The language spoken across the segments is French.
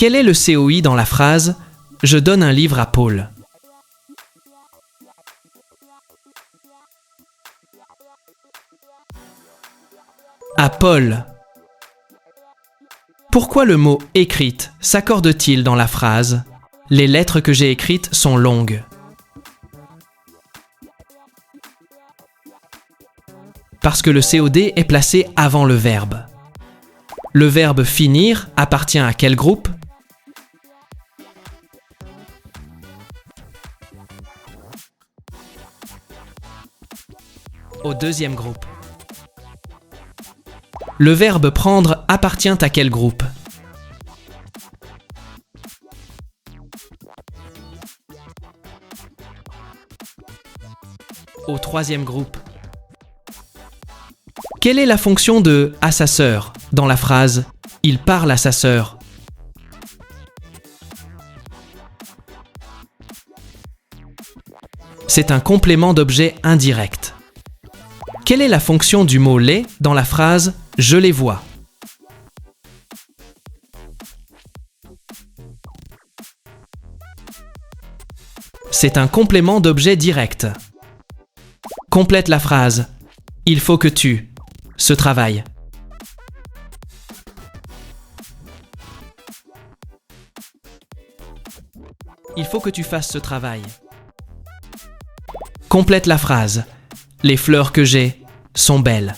Quel est le COI dans la phrase « Je donne un livre à Paul » ? À Paul. Pourquoi le mot « écrite » s'accorde-t-il dans la phrase « Les lettres que j'ai écrites sont longues » ? Parce que le COD est placé avant le verbe. Le verbe finir appartient à quel groupe ? Au deuxième groupe. Le verbe prendre appartient à quel groupe ? Au troisième groupe. Quelle est la fonction de « à sa sœur » dans la phrase « Il parle à sa sœur » ? C'est un complément d'objet indirect. Quelle est la fonction du mot « les » dans la phrase « Je les vois » ? C'est un complément d'objet direct. Complète la phrase « Il faut que tu » ce travail. Il faut que tu fasses ce travail. Complète la phrase « Les fleurs que j'ai sont belles. »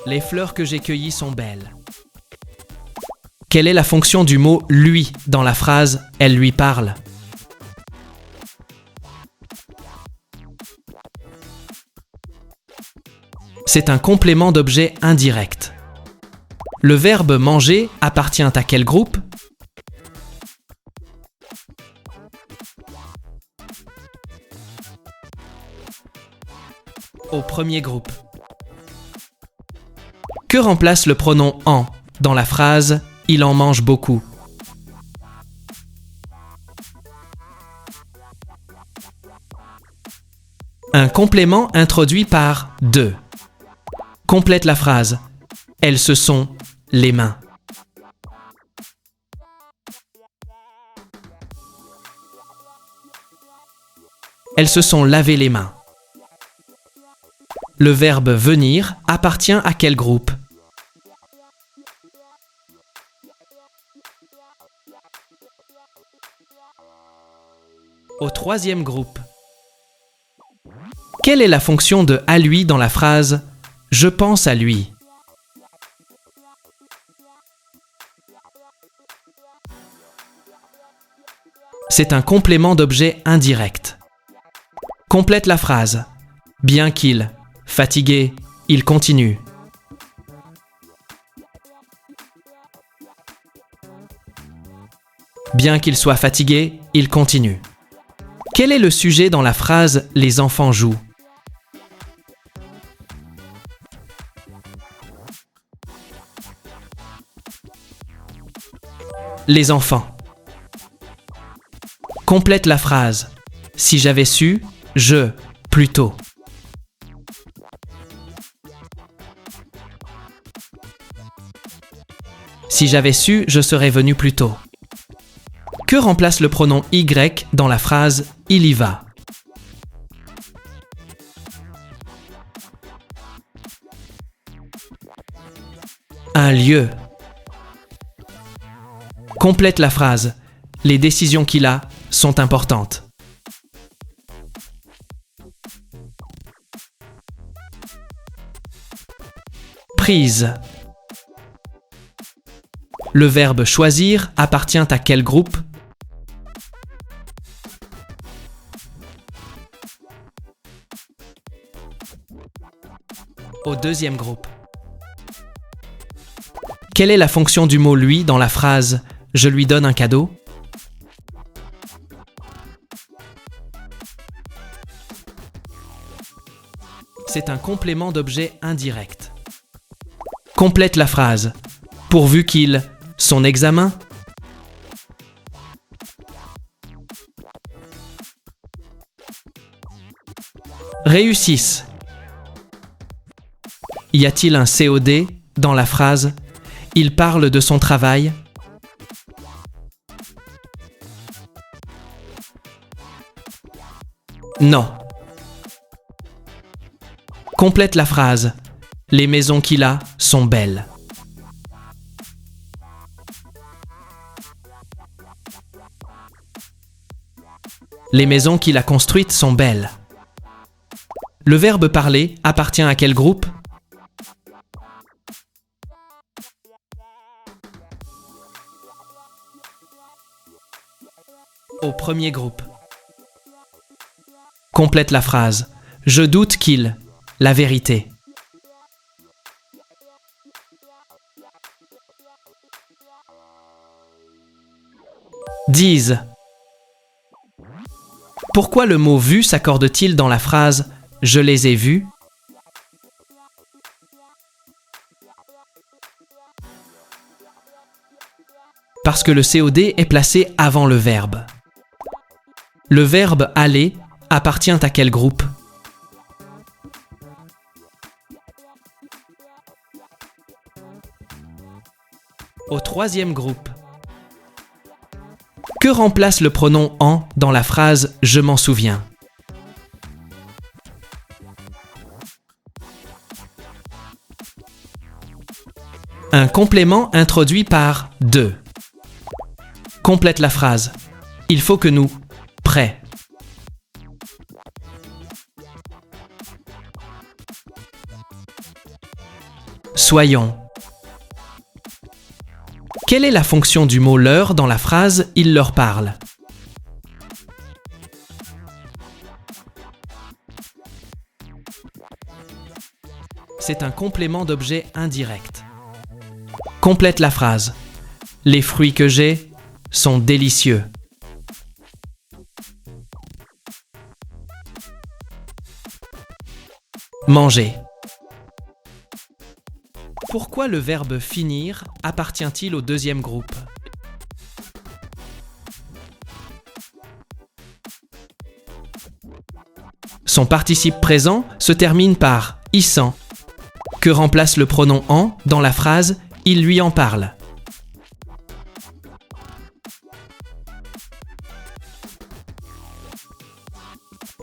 Les fleurs que j'ai cueillies sont belles. Quelle est la fonction du mot « lui » dans la phrase « Elle lui parle » ? C'est un complément d'objet indirect. Le verbe « manger » appartient à quel groupe ? Au premier groupe. Que remplace le pronom « en » dans la phrase « Il en mange beaucoup » ? Un complément introduit par « de ». Complète la phrase « Elles se sont les mains ». Elles se sont lavé les mains. Le verbe « venir » appartient à quel groupe ? Au troisième groupe. Quelle est la fonction de « à lui » dans la phrase « Je pense à lui » ? C'est un complément d'objet indirect. Complète la phrase « Bien qu'il, fatigué, il continue ». Bien qu'il soit fatigué, il continue. Quel est le sujet dans la phrase « Les enfants jouent » ? Les enfants. Complète la phrase « Si j'avais su, je, plutôt ». Si j'avais su, je serais venu plus tôt. Que remplace le pronom « y » dans la phrase « Il y va » ? Un lieu. Complète la phrase « Les décisions qu'il a sont importantes ». Prise. Le verbe « choisir » appartient à quel groupe ? Au deuxième groupe. Quelle est la fonction du mot « lui » dans la phrase « Je lui donne un cadeau » ? C'est un complément d'objet indirect. Complète la phrase « Pourvu qu'il, son examen » réussisse. Y a-t-il un COD dans la phrase « Il parle de son travail » ? Non. Complète la phrase. Les maisons qu'il a sont belles. Les maisons qu'il a construites sont belles. Le verbe parler appartient à quel groupe ? Au premier groupe. Complète la phrase. Je doute qu'il. La vérité. Dise. Pourquoi le mot vu s'accorde-t-il dans la phrase « Je les ai vus » ? Parce que le COD est placé avant le verbe. Le verbe aller appartient à quel groupe ? Au troisième groupe. Que remplace le pronom en dans la phrase « Je m'en souviens » ? Un complément introduit par « de ». Complète la phrase. Il faut que nous. Prêt. Soyons. Quelle est la fonction du mot leur dans la phrase « Il leur parle » ? C'est un complément d'objet indirect. Complète la phrase. Les fruits que j'ai sont délicieux. Manger. Pourquoi le verbe finir appartient-il au deuxième groupe ? Son participe présent se termine par « issant ». Que remplace le pronom « en » dans la phrase « Il lui en parle ».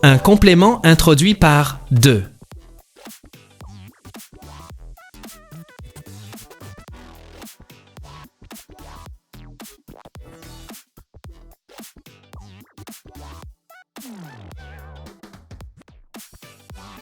Un complément introduit par « de ».